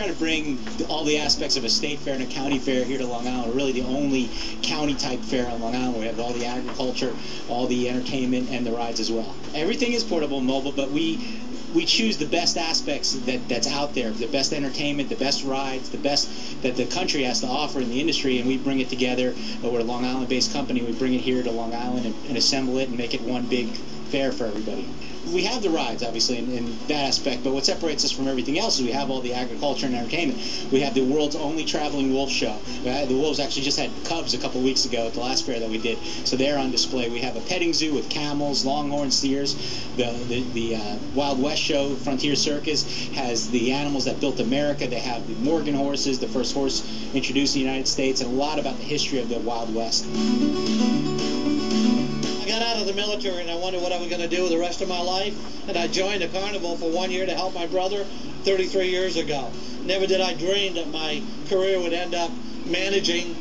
trying to bring all the aspects of a state fair and a county fair here to Long Island. We're really the only county-type fair on Long Island. We have all the agriculture, all the entertainment, and the rides as well. Everything is portable and mobile, but we choose the best aspects that's out there, the best entertainment, the best rides, the best that the country has to offer in the industry, and we bring it together. We're a Long Island-based company. We bring it here to Long Island and assemble it and make it one big fair for everybody. We have the rides, obviously, in that aspect, but what separates us from everything else is we have all the agriculture and entertainment. We have the world's only traveling wolf show. The wolves actually just had cubs a couple weeks ago at the last fair that we did, so they're on display. We have a petting zoo with camels, longhorn steers. The Wild West show, Frontier Circus, has the animals that built America. They have the Morgan horses, the first horse introduced in the United States, and a lot about the history of the Wild West. I got out of the military and I wondered what I was going to do with the rest of my life, and I joined the carnival for 1 year to help my brother 33 years ago. Never did I dream that my career would end up managing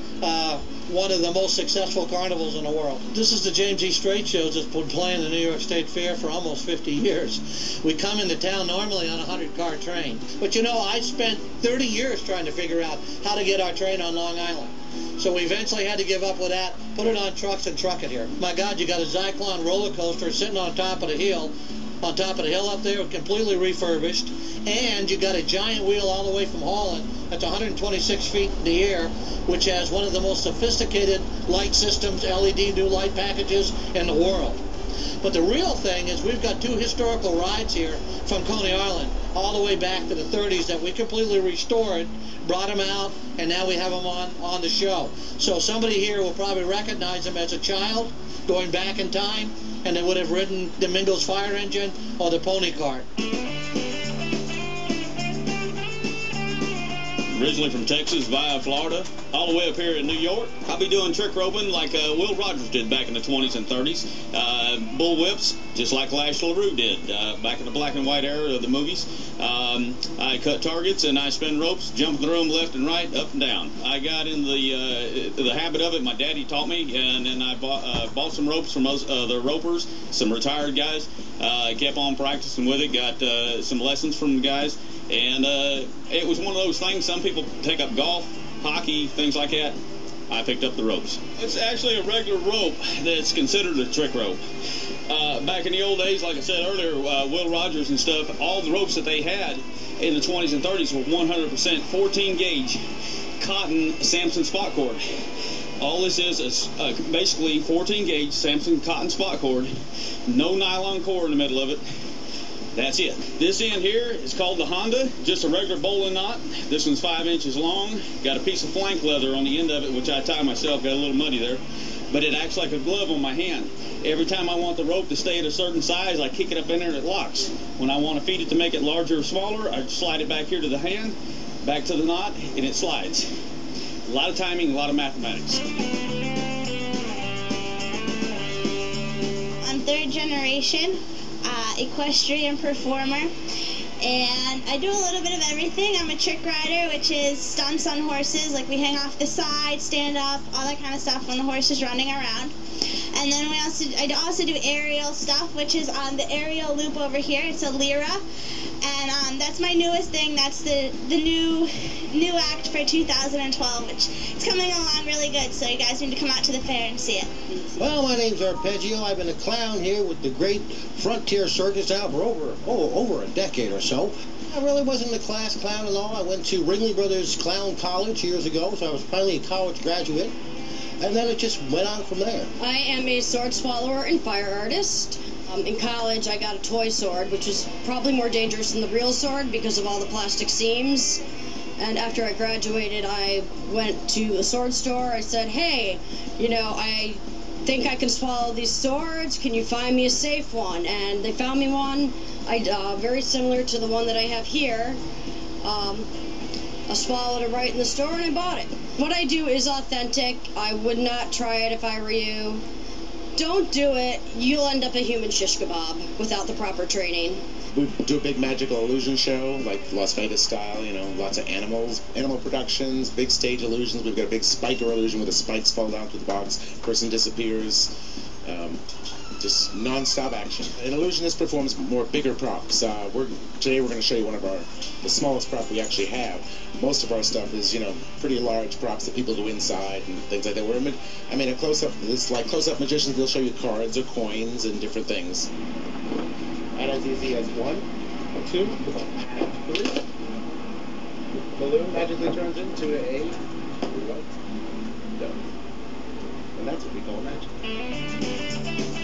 one of the most successful carnivals in the world. This is the James E. Strait Shows that's been playing the New York State Fair for almost 50 years. We come into town normally on a 100-car train. But you know, I spent 30 years trying to figure out how to get our train on Long Island. So we eventually had to give up with that, put it on trucks and truck it here. My God, you got a Zyklon roller coaster sitting on top of the hill up there, completely refurbished, and you got a giant wheel all the way from Holland that's 126 feet in the air, which has one of the most sophisticated light systems, LED new light packages in the world. But the real thing is we've got two historical rides here from Coney Island all the way back to the 30s that we completely restored, brought them out, and now we have them on the show. So somebody here will probably recognize them as a child going back in time, and they would have ridden the Mingo's fire engine or the pony cart. Originally from Texas via Florida, all the way up here in New York. I'll be doing trick roping like Will Rogers did back in the 20s and 30s. Bull whips, just like Lash LaRue did back in the black and white era of the movies. I cut targets and I spin ropes, jump through them left and right, up and down. I got in the habit of it. My daddy taught me, and then I bought some ropes from the ropers, some retired guys. I kept on practicing with it, got some lessons from the guys. And it was one of those things, some people take up golf, hockey, things like that. I picked up the ropes. It's actually a regular rope that's considered a trick rope. Back in the old days, like I said earlier, Will Rogers and stuff, all the ropes that they had in the 20s and 30s were 100% 14 gauge cotton Samson spot cord. All this is basically 14 gauge Samson cotton spot cord, no nylon cord in the middle of it. That's it. This end here is called the Honda, just a regular bowling knot. This one's 5 inches long. Got a piece of flank leather on the end of it, which I tie myself, got a little muddy there. But it acts like a glove on my hand. Every time I want the rope to stay at a certain size, I kick it up in there and it locks. When I want to feed it to make it larger or smaller, I slide it back here to the hand, back to the knot, and it slides. A lot of timing, a lot of mathematics. I'm third generation equestrian performer, and I do a little bit of everything. I'm a trick rider, which is stunts on horses, like we hang off the side, stand up, all that kind of stuff when the horse is running around. And then I also do aerial stuff, which is on the aerial loop over here. It's a lyra, and that's my newest thing. That's the new act for 2012, which is coming along really good. So you guys need to come out to the fair and see it. Well, my name's Arpeggio. I've been a clown here with the great Frontier Circus now for over a decade or so. I really wasn't a class clown at all. I went to Ringling Brothers Clown College years ago, so I was finally a college graduate. And then it just went on from there. I am a sword swallower and fire artist. In college, I got a toy sword, which is probably more dangerous than the real sword because of all the plastic seams. And after I graduated, I went to a sword store. I said, hey, you know, I think I can swallow these swords. Can you find me a safe one? And they found me one, very similar to the one that I have here. I swallowed it right in the store and I bought it. What I do is authentic. I would not try it if I were you. Don't do it. You'll end up a human shish kebab without the proper training. We do a big magical illusion show, like Las Vegas style, you know, lots of animals, animal productions, big stage illusions. We've got a big spiker illusion where the spikes fall down through the box, person disappears. just non-stop action. An illusionist performs more bigger props. Today we're going to show you the smallest prop we actually have. Most of our stuff is, pretty large props that people do inside and things like that. I mean, a close-up, it's like close-up magicians, they'll show you cards or coins and different things. And as easy as 1, 2, 3. Balloon magically turns into a what? No. And that's what we call magic.